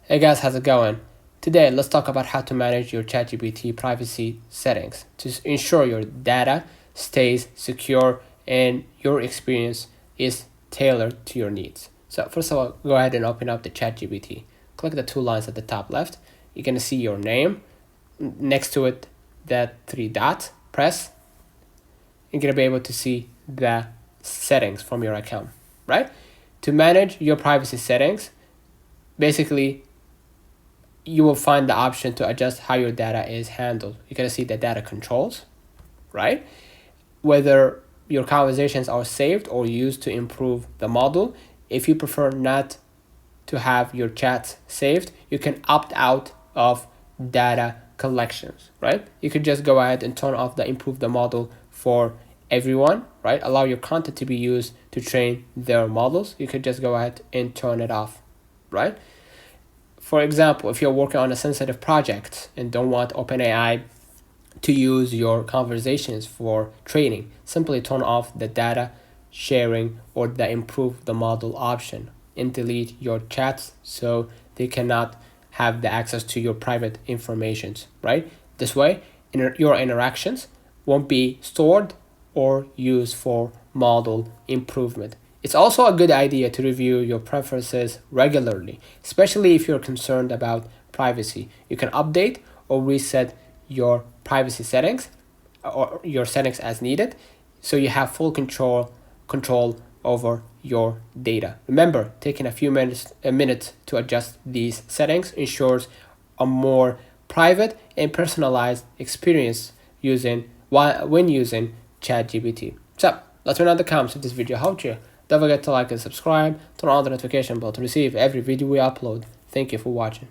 Hey guys, how's it going? Today, let's talk about how to manage your ChatGPT privacy settings to ensure your data stays secure and your experience is tailored to your needs. So first of all, go ahead and open up the ChatGPT. Click the two lines at the top left. You're going to see your name. Next to it, that three dots, press. You're going to be able to see the settings from your account, right? To manage your privacy settings, basically, you will find the option to adjust how your data is handled. You're going to see the data controls, right? Whether your conversations are saved or used to improve the model. If you prefer not to have your chats saved, you can opt out of data collections, right? You could just go ahead and turn off the improve the model for everyone, right? Allow your content to be used to train their models. You could just go ahead and turn it off, right? For example, if you're working on a sensitive project and don't want OpenAI to use your conversations for training, simply turn off the data sharing or the improve the model option and delete your chats so they cannot have the access to your private informations, right? This way, your interactions won't be stored or used for model improvement. It's also a good idea to review your preferences regularly, especially if you're concerned about privacy. You can update or reset your privacy settings or your settings as needed so you have full control over your data. Remember, taking a minute to adjust these settings ensures a more private and personalized experience when using ChatGPT. So, let me know in the comments if this video helped you. Don't forget to like and subscribe, turn on the notification bell to receive every video we upload. Thank you for watching.